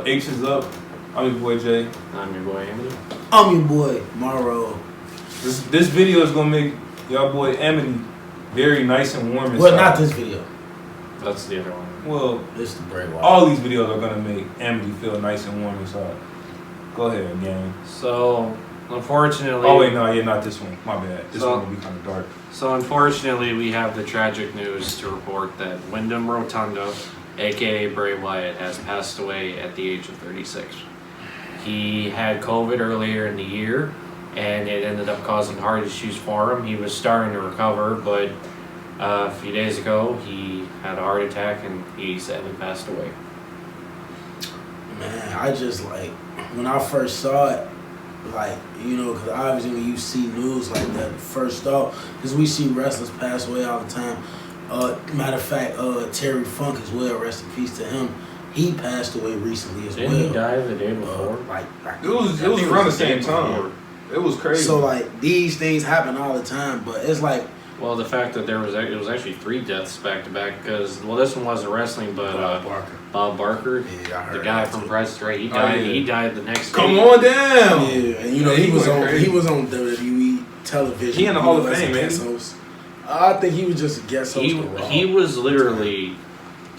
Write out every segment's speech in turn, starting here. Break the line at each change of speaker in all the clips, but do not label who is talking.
H is up. I'm your boy Jay.
I'm your boy Amity.
I'm your boy Morrow.
This video is gonna make y'all boy Amity very nice and warm inside.
Well, not this video.
That's the other one.
Well,
this is the Bray Wyatt.
All these videos are gonna make Amity feel nice and warm inside. Go ahead, gang.
So, unfortunately...
Oh, wait, no, yeah, not this one. My bad. This one will be kind of dark.
So, unfortunately, we have the tragic news to report that Wyndham Rotunda, a.k.a. Bray Wyatt, has passed away at the age of 36. He had COVID earlier in the year, and it ended up causing heart issues for him. He was starting to recover, but a few days ago, he had a heart attack, and he sadly passed away.
Man, I just, when I first saw it, because obviously when you see news like that, first off, because we see wrestlers pass away all the time. Matter of fact, Terry Funk as well, rest in peace to him. He passed away recently as well.
Didn't he die the day before?
It was around the same time. It was crazy.
So, these things happen all the time, but it's like...
Well, the fact that it was actually 3 deaths back to back because this one wasn't wrestling, but Bob Barker,
yeah, I heard
the guy from Price is Right, he died. He died the next day.
Come on down.
Yeah, and he was on WWE television.
He in the Hall of Fame, man.
I think he was just a guest host.
He was literally,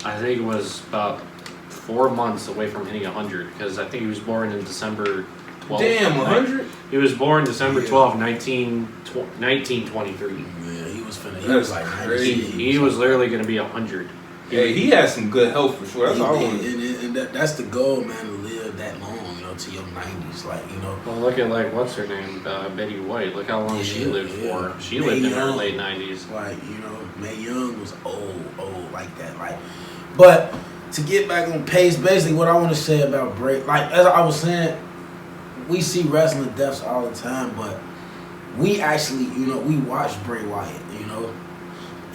I think it was about 4 months away from hitting 100 because I think he was born in December 12th.
Damn, 100?
He was born December 12th, 1923.
Yeah, he was finna. He
That's
was like
crazy.
He was literally going to be 100.
Yeah, he had some good health for sure. That's all I wanted.
And that's the goal, man, to live that long, to your 90s,
Well, look at what's her name, Betty White. Look how long she lived for. She lived in her late 90s.
Mae Young was old like that. But to get back on pace, basically what I want to say about Bray, as I was saying, we see wrestling deaths all the time, but we actually, we watched Bray Wyatt,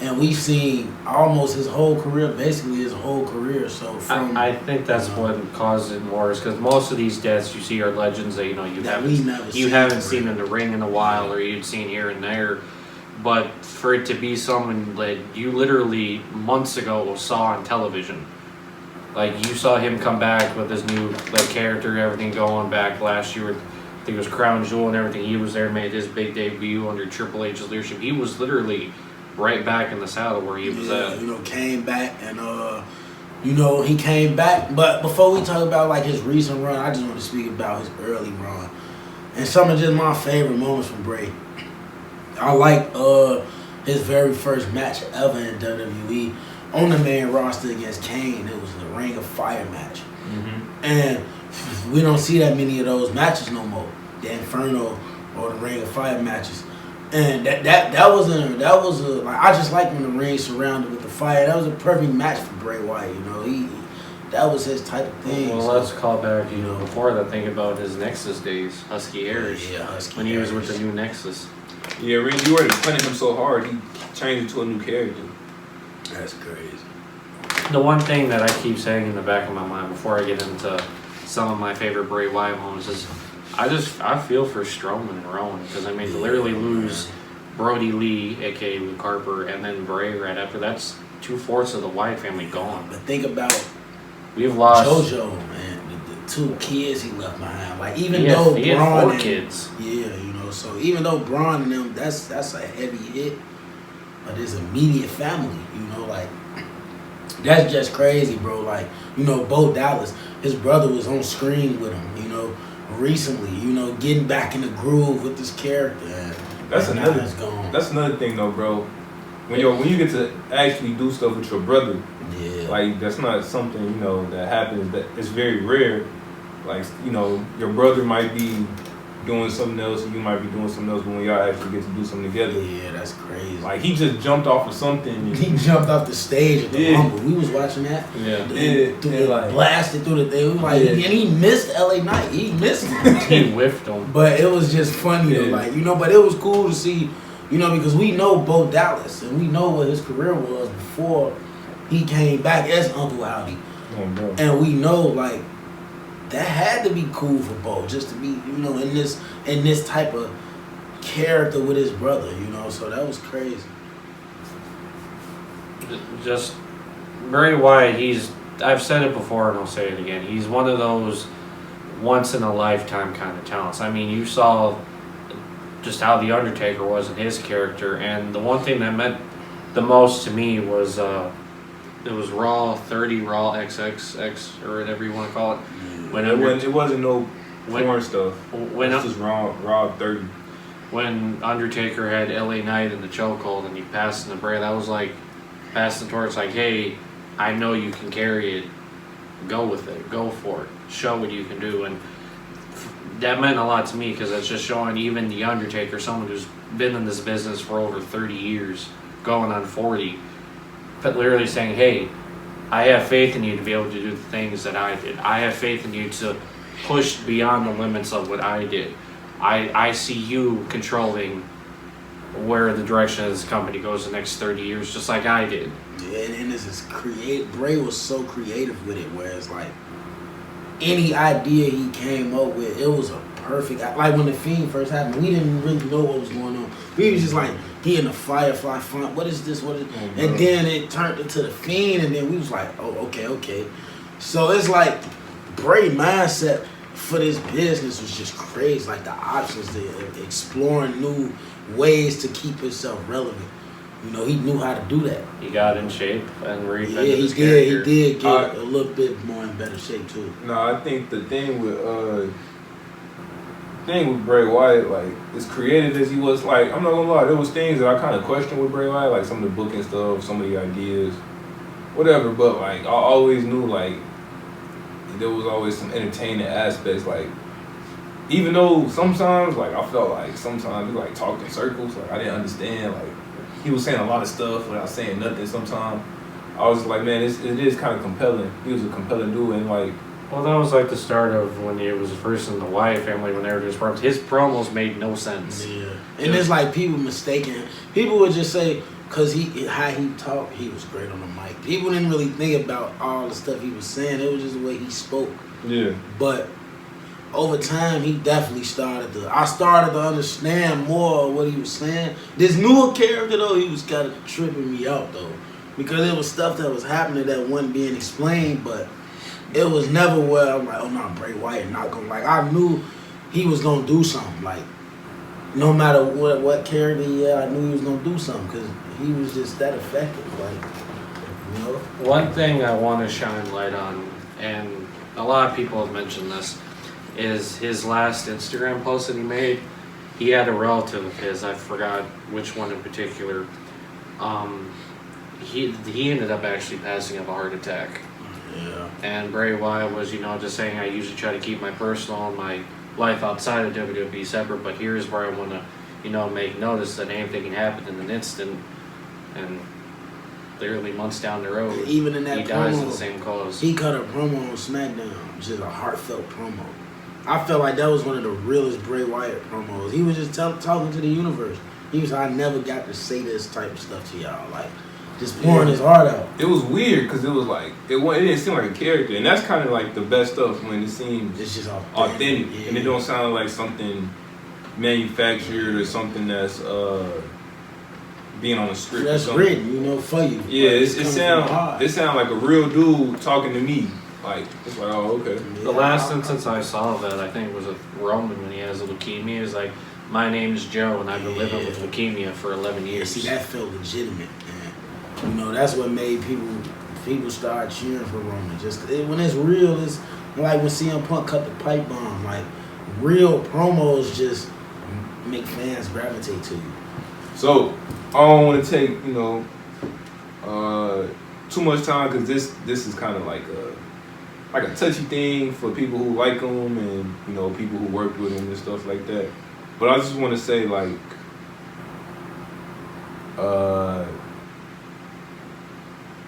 and we've seen almost his whole career, basically his whole career. So
I think that's what caused it more, is because most of these deaths you see are legends that you haven't seen in the ring in a while, or you've seen here and there. But for it to be someone that you literally months ago saw on television, you saw him come back with his new character, everything going back last year. I think it was Crown Jewel and everything. He was there, made his big debut under Triple H's leadership. He was literally right back in the saddle where he was at.
Came back and he came back. But before we talk about his recent run, I just want to speak about his early run and some of just my favorite moments from Bray. I like his very first match ever in WWE on the main roster against Kane. It was the Ring of Fire match, and we don't see that many of those matches no more. The Inferno or the Ring of Fire matches. And that was I just like when the ring surrounded with the fire. That was a perfect match for Bray Wyatt. That was his type of thing.
Well, let's call back. Before that, think about his Nexus days, Husky Harris.
Yeah, Husky
when he
Harris.
was with the new Nexus.
Yeah, you were punting him so hard, he changed it to a new character.
That's crazy.
The one thing that I keep saying in the back of my mind before I get into some of my favorite Bray Wyatt moments is, I feel for Strowman and Rowan, because to literally lose Brody Lee, aka Luke Harper, and then Bray right after, that's 2/4 of the Wyatt family gone.
But think about
we've lost
JoJo, man, the 2 kids he left behind. Even
he
though
had
Braun
4 kids.
Yeah, so even though Braun and them, that's a heavy hit, but his immediate family, that's just crazy, bro. Bo Dallas, his brother was on screen with him, recently, getting back in the groove with this character.
That's another thing though, bro. When you get to actually do stuff with your brother, that's not something, that happens. That it's very rare. Your brother might be doing something else and you might be doing something else, but when y'all actually get to do something together.
Yeah, that's crazy.
He just jumped off of something.
He jumped off the stage at the Rumble. We was watching that. Blasted through the thing. And he missed LA Knight. He missed him.
He whiffed him.
But it was just funny though, but it was cool to see, because we know Bo Dallas and we know what his career was before he came back as Uncle Howdy.
Oh,
and we know that had to be cool for Bo, just to be, in this type of character with his brother, so that was crazy.
Just Bray Wyatt, he's I've said it before and I'll say it again. He's one of those once in a lifetime kind of talents. I mean, you saw just how the Undertaker was in his character, and the one thing that meant the most to me was it was Raw 30, Raw XXX, or whatever you want to call it.
When it wasn't no porn stuff. This is Raw 30.
When Undertaker had LA Knight in the chokehold and he passed in the Bray, that was like passing the torch, like, hey, I know you can carry it. Go with it. Go for it. Show what you can do. And that meant a lot to me because it's just showing even the Undertaker, someone who's been in this business for over 30 years, going on 40, but literally saying, hey, I have faith in you to be able to do the things that I did. I have faith in you to push beyond the limits of what I did. I see you controlling where the direction of this company goes the next 30 years, just like I did.
Yeah, and this is Bray was so creative with it, where it's like any idea he came up with, it was a perfect. Like when the Fiend first happened, we didn't really know what was going on. We was just like, he in the Firefly font. What is this? What is? And then it turned into the Fiend, and then we was like, oh, okay. So it's like Bray mindset for this business was just crazy. Like the options, the exploring new ways to keep himself relevant. You know, he knew how to do that.
He got in shape and reinvented his character.
He did get a little bit more in better shape too.
No, I think the thing with Bray Wyatt, like, as creative as he was, like, I'm not gonna lie, there was things that I kind of questioned with Bray Wyatt, like some of the booking stuff, some of the ideas, whatever. But like, I always knew like there was always some entertaining aspects. Like, even though sometimes, like, I felt like sometimes he like talked in circles, like I didn't understand. Like, he was saying a lot of stuff without saying nothing. Sometimes I was like, man, it is kind of compelling. He was a compelling dude, and like.
Well, that was like the start of when he was first in the Wyatt family, when they were just promos. His promos made no sense.
Yeah. And it's like people mistaken. People would just say, because how he talked, he was great on the mic. People didn't really think about all the stuff he was saying. It was just the way he spoke.
Yeah.
But over time, he definitely I started to understand more of what he was saying. This newer character, though, he was kind of tripping me out, though. Because there was stuff that was happening that wasn't being explained, but it was never where I'm like, oh no, Bray Wyatt not gonna, like, I knew he was gonna do something. Like, no matter what character he had, I knew he was gonna do something because he was just that effective. Like, you know.
One thing I want to shine light on, and a lot of people have mentioned this, is his last Instagram post that he made. He had a relative of his, I forgot which one in particular. He ended up actually passing of a heart attack.
Yeah.
And Bray Wyatt was, just saying, I usually try to keep my personal and my life outside of WWE separate, but here's where I want to, make notice that anything can happen in an instant, and literally months down the road,
even in that
he dies of the same cause.
He cut a promo on SmackDown, just a heartfelt promo. I felt like that was one of the realest Bray Wyatt promos. He was just talking to the universe. He was, I never got to say this type of stuff to y'all, like, just pouring his heart out.
It was weird because it was like it didn't seem like a character, and that's kind of like the best stuff when it seems
it's just
authentic. Yeah. And it don't sound like something manufactured or something that's being on a script.
That's written, for you.
Yeah, it sound like a real dude talking to me. Like, it's like, oh, okay.
Yeah. The last instance I saw of that, I think, was with Roman when he has a leukemia. It's like, my name's Joe, and I've been living with leukemia for 11 years.
See, that felt legitimate. That's what made people start cheering for Roman. Just when it's real, it's like when CM Punk cut the pipe bomb. Like, real promos just make fans gravitate to you.
So I don't want to take too much time because this is kind of like a touchy thing for people who like him and people who worked with him and stuff like that. But I just want to say, like,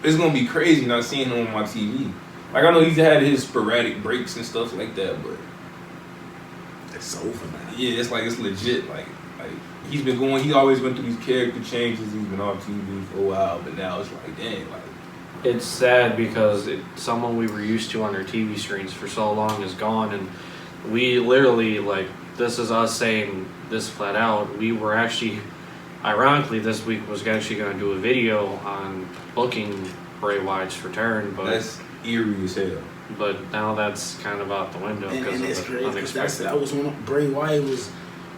it's gonna be crazy not seeing him on my TV. Like, I know he's had his sporadic breaks and stuff like that, but
it's over now.
Yeah, it's like it's legit. Like he always went through these character changes. He's been on TV for a while, but now it's like, dang, like.
It's sad because someone we were used to on our TV screens for so long is gone, and we literally, like, this is us saying this flat out. We were actually, ironically, this week was actually going to do a video on booking Bray Wyatt's return, but
eerie as hell.
But now that's kind of out the window because
and
of
it's
the
crazy
unexpected.
that was when Bray Wyatt was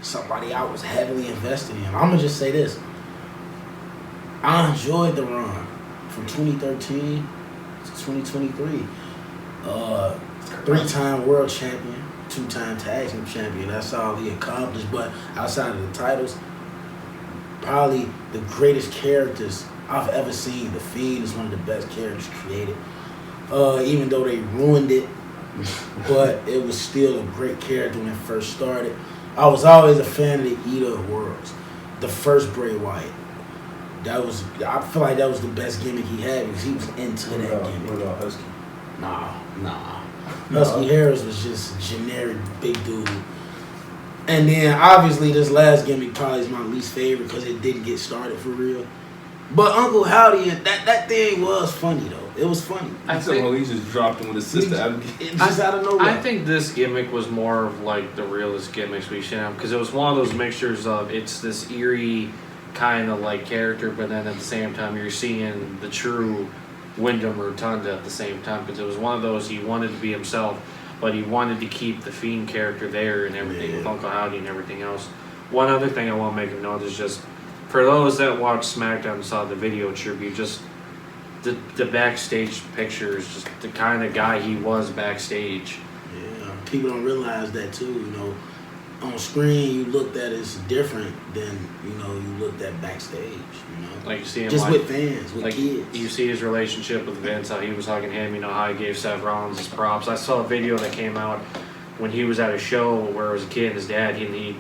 somebody I was heavily invested in. I'm gonna just say this: I enjoyed the run from 2013 to 2023. 3-time world champion, 2-time tag team champion. That's all he accomplished. But outside of the titles, probably the greatest characters I've ever seen. The Fiend is one of the best characters created. Even though they ruined it, but it was still a great character when it first started. I was always a fan of the Eater of Worlds, the first Bray Wyatt. I feel like that was the best gimmick he had because he was into that gimmick.
What about Husky?
Nah. Husky Harris was just a generic big dude. And then obviously this last gimmick probably is my least favorite because it didn't get started for real. But Uncle Howdy, that thing was funny though. It was funny.
I think he just dropped him with his sister.
Just out of nowhere.
I think this gimmick was more of like the realest gimmicks we should have because it was one of those mixtures of it's this eerie kind of like character, but then at the same time you're seeing the true Wyndham Rotunda at the same time because it was one of those he wanted to be himself, but he wanted to keep the Fiend character there and everything with Uncle Howdy and everything else. One other thing I want to make a note is just for those that watched SmackDown and saw the video tribute, just the backstage pictures, just the kind of guy he was backstage.
Yeah, people don't realize that too. You know, on screen you looked at as different than you looked at backstage. You know,
like you see him
just
like,
with fans, with
like
kids.
You see his relationship with Vince, how he was hugging him. You know how he gave Seth Rollins his props. I saw a video that came out when he was at a show where it was a kid and his dad. He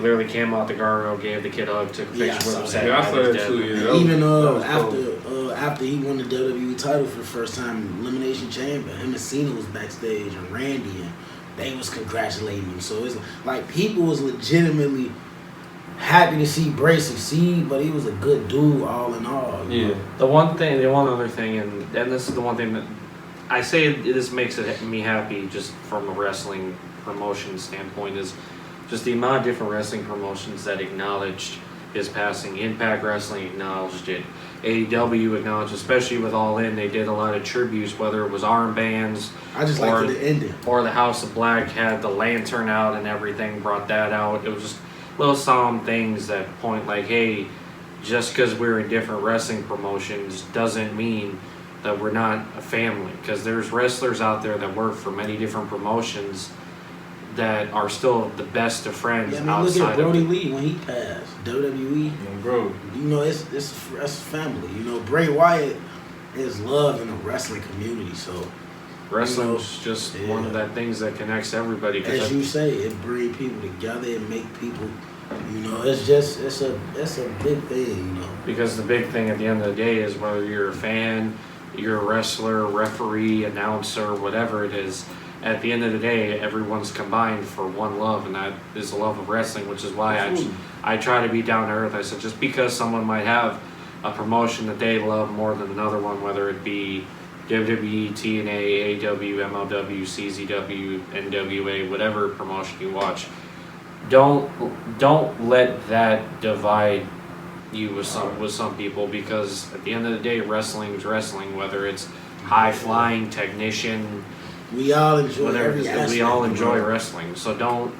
literally came out the guardrail, gave the kid a hug, took a picture with him.
I saw that too. Yeah,
even after he won the WWE title for the first time, Elimination Chamber, him and Cena was backstage and Randy, and they was congratulating him. So it's like people was legitimately happy to see Bray succeed, but he was a good dude all in all.
Yeah. The one other thing, and this is the one thing that I say this makes me happy just from a wrestling promotion standpoint is just the amount of different wrestling promotions that acknowledged his passing. Impact Wrestling acknowledged it. AEW acknowledged, especially with All In, they did a lot of tributes, whether it was armbands.
I just liked the ending.
Or the House of Black had the lantern out and everything, brought that out. It was just little solemn things that point like, hey, just because we're in different wrestling promotions doesn't mean that we're not a family. Because there's wrestlers out there that work for many different promotions that are still the best of friends outside
look at Brody Lee when he passed. WWE.
Yeah, bro.
You know, it's family. You know, Bray Wyatt is loved in the wrestling community. So
wrestling's just one of that things that connects everybody.
As you say, it brings people together. It make people. You know, it's a big thing. You know,
because the big thing at the end of the day is whether you're a fan, you're a wrestler, referee, announcer, whatever it is. At the end of the day, everyone's combined for one love, and that is the love of wrestling, which is why I try to be down to earth. I said, just because someone might have a promotion that they love more than another one, whether it be WWE, TNA, AEW, MLW, CZW, NWA, whatever promotion you watch, don't let that divide you with some people, because at the end of the day, wrestling is wrestling, whether it's high-flying technician.
We all enjoy every aspect.
We all enjoy wrestling, so don't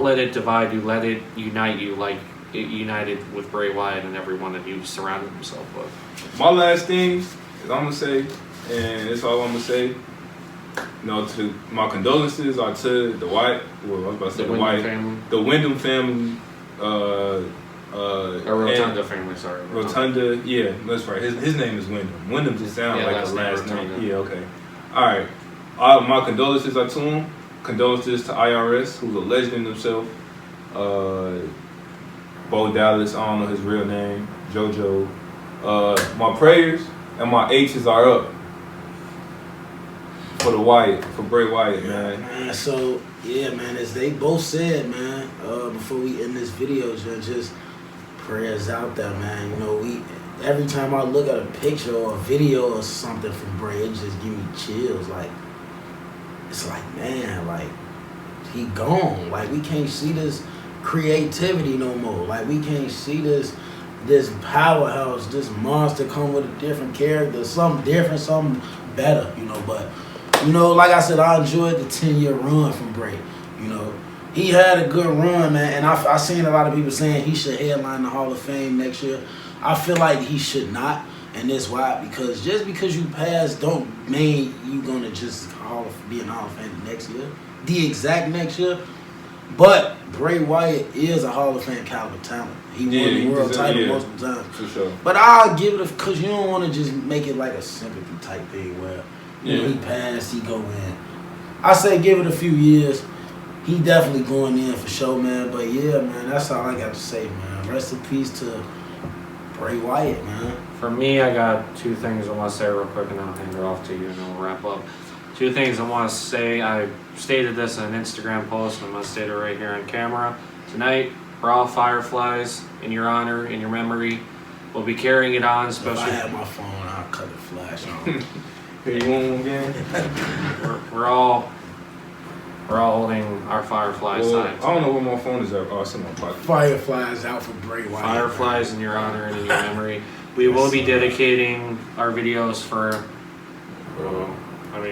let it divide you. Let it unite you, like it united with Bray Wyatt and everyone that he surrounded himself with.
My last thing is I'm gonna say, and that's all I'm gonna say. You know, to my condolences are to the Wyatt. Well, I was about to say the Wyatt family, the Wyndham family.
Rotunda family, sorry.
Rotunda, yeah, that's right. His name is Wyndham. Wyndham just sounds like a last name. Yeah, okay. All right. My condolences are to him. Condolences to IRS, who's a legend in himself. Bo Dallas, I don't know his real name. JoJo. My prayers and my H's are up for Bray Wyatt, man.
So, yeah, man, as they both said, man, before we end this video, just prayers out there, man. You know, every time I look at a picture or a video or something from Bray, it just give me chills. Like, it's like, man, like, he gone. Like, we can't see this creativity no more. Like, we can't see this powerhouse, this monster come with a different character, something different, something better, you know. But, you know, like I said, I enjoyed the 10-year run from Bray. You know, he had a good run, man, and I seen a lot of people saying he should headline the Hall of Fame next year. I feel like he should not, and that's why. Because just because you pass don't mean you gonna just be in the Hall of Fame next year, the exact next year. But Bray Wyatt is a Hall of Fame caliber talent. He won the world title multiple times.
For sure.
But I'll give it because you don't want to just make it like a sympathy type thing where you know, he passed, he go in. I say give it a few years. He definitely going in for sure, man. But yeah, man, that's all I got to say, man. Rest in peace to Bray Wyatt, man.
For me, I got two things I want to say real quick, and then I'll hand it off to you, and then we'll wrap up. Two things I want to say. I stated this in an Instagram post, and I'm going to state it right here on camera. Tonight, Raw Fireflies, in your honor, in your memory. We'll be carrying it on, especially...
If I had my phone, I'll cut the flash on.
Here, you want one again?
we're all holding our Fireflies signs.
I don't know where my phone is at. Oh, it's in my pocket.
Fireflies out for Bray Wyatt.
Fireflies in your honor and in your memory. We will be dedicating our videos for...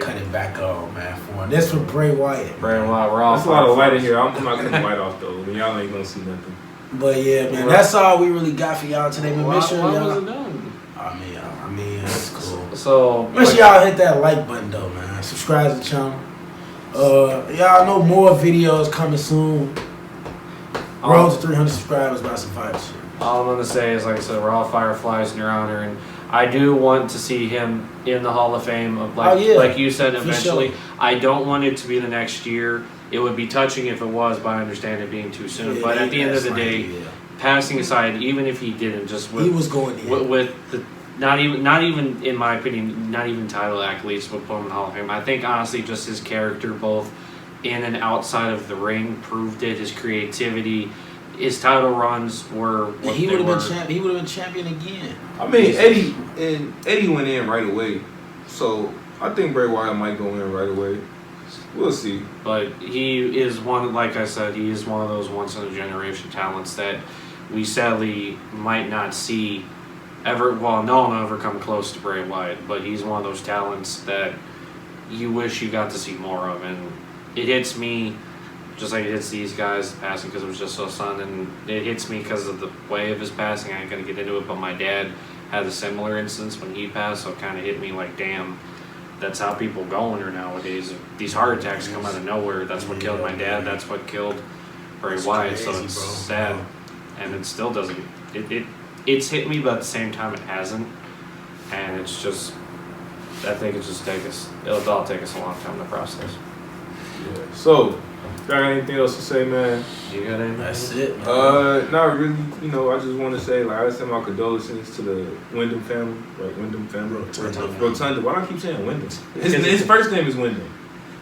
cut it back on, man. This for Bray Wyatt.
Bray Wyatt. We're all.
There's a lot of light in here. I'm not cutting light off though. Y'all ain't gonna see nothing.
But yeah, man, that's all we really got for y'all today. But make sure y'all.
Was it done?
I mean, it's cool.
So
make sure y'all hit that like button though, man. Subscribe to the channel. Y'all know more videos coming soon. Road to 300 subscribers by Survivor Shit.
All I'm gonna say is, like I said, we're all Fireflies in your honor, and I do want to see him in the Hall of Fame. Of like you said, eventually. Sure. I don't want it to be the next year. It would be touching if it was, but I understand it being too soon. But at the end of the day, passing aside, even if he didn't, just with,
he was going in.
with the not even in my opinion, not even title accolades would put him in the Hall of Fame. I think honestly, just his character, both in and outside of the ring, proved it. His creativity. His title runs were what
he would have been champion. He would have been champion again.
I mean, Eddie went in right away, so I think Bray Wyatt might go in right away. We'll see.
But he is one, like I said, he is one of those once in a generation talents that we sadly might not see ever. Well, no one will ever come close to Bray Wyatt, but he's one of those talents that you wish you got to see more of, and it hits me. Just like it hits these guys passing because it was just so sudden, and it hits me because of the way of his passing. I ain't gonna get into it, but my dad had a similar instance when he passed, so it kind of hit me like, damn, that's how people go under nowadays. These heart attacks come out of nowhere. That's what killed my dad. That's what killed Bray Wyatt. So it's sad, and it still doesn't. It's hit me, but at the same time, it hasn't, and it's just. I think it just it'll take us a long time to process.
Yeah. So. Y'all got anything else to say, man?
You got anything?
That's it, man.
Not really. You know, I just want to say, like, I send my condolences to the Wyndham family. Right, Wyndham family. Rotunda. Why do I keep saying Wyndham? His first name is Wyndham.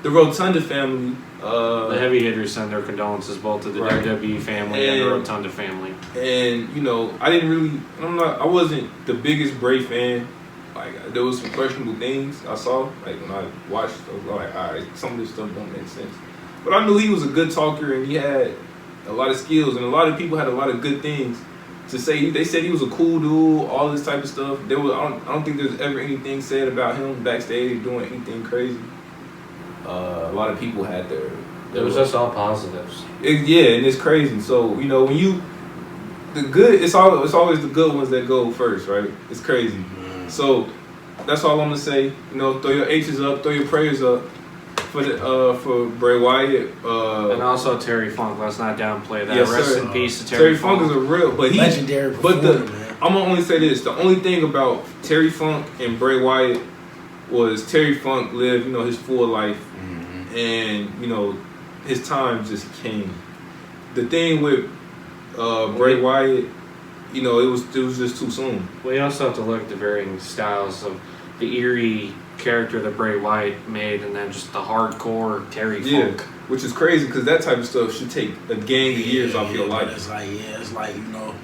The Rotunda family.
The heavy hitters send their condolences both to the WWE family and the Rotunda family.
And, you know, I wasn't the biggest Bray fan. Like, there was some questionable things I saw. Like, when I watched, I was like, all right, some of this stuff don't make sense. But I knew he was a good talker, and he had a lot of skills, and a lot of people had a lot of good things to say. They said he was a cool dude, all this type of stuff. I don't think there's ever anything said about him backstage doing anything crazy. A lot of people had their
it was just all positives.
And it's crazy. So, you know, when it's always the good ones that go first, right? It's crazy. Mm-hmm. So that's all I'm gonna say. You know, throw your H's up, throw your prayers up. For Bray Wyatt,
and also Terry Funk. Let's not downplay that.
Yes,
Rest
sir.
in peace to Terry Funk.
Funk is a real, but
legendary performer, man.
I'm gonna only say this: the only thing about Terry Funk and Bray Wyatt was Terry Funk lived, you know, his full life, and you know, his time just came. The thing with Bray Wyatt, you know, it was just too soon.
We also have to look at the varying styles of the eerie character that Bray Wyatt made, and then just the hardcore Terry Funk.
Which is crazy because that type of stuff should take a gang of years off your life.
It's like you know,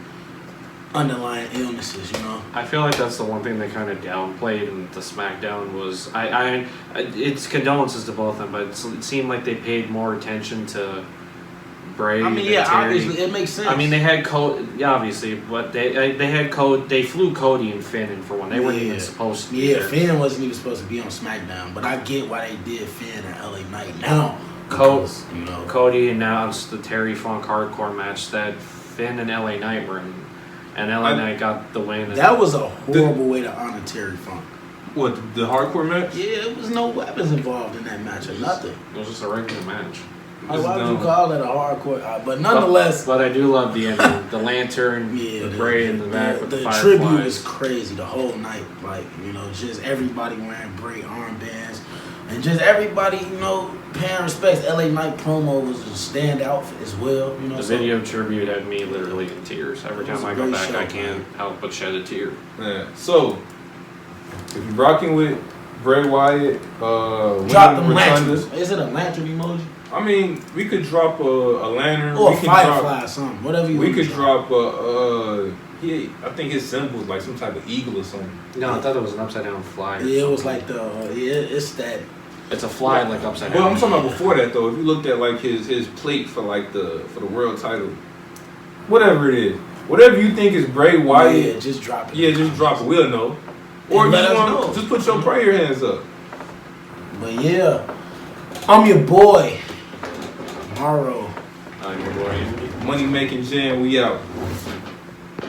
underlying illnesses. You know,
I feel like that's the one thing they kind of downplayed in the SmackDown was it's condolences to both of them, but it seemed like they paid more attention to Bray.
I mean, yeah, obviously it makes sense.
I mean, they had Cody, obviously, but they had Cody. They flew Cody and Finn in for one. They weren't even supposed to. Be there.
Finn wasn't even supposed to be on SmackDown, but I get why they did Finn and LA Knight now.
Cody announced the Terry Funk hardcore match that Finn and LA Knight were in, and LA Knight got the win.
That was a horrible way to honor Terry Funk.
What, the hardcore match?
Yeah, there was no weapons involved in that match or nothing.
It was just a regular match.
Why would you call it a hardcore? But nonetheless,
but I do love the ending. The lantern, the Bray in the back with the fireflies.
The tribute was crazy the whole night. Like, just everybody wearing Bray armbands. And just everybody, paying respects. LA Knight promo was a standout as well.
The video tribute had me literally in tears. Every time I go back, I can't help but shed a tear.
Yeah. So, if you're rocking with Bray Wyatt,
drop them lanterns. Is it a lantern emoji?
I mean, we could drop a lantern.
Or a firefly or something. Whatever you want.
We could drop I think his symbol was like some type of eagle or something.
No, I thought it was an upside down fly.
Yeah, it was like it's that.
It's a fly like upside down.
Well, I'm talking about before that though. If you looked at like his plate for like the world title, whatever it is, whatever you think is Bray Wyatt,
yeah, just drop it.
Yeah, just drop it. We'll know. Or just put your prayer hands up.
But yeah, I'm your boy, Morrow.
I'm your boy, Andy.
Money making jam. We out.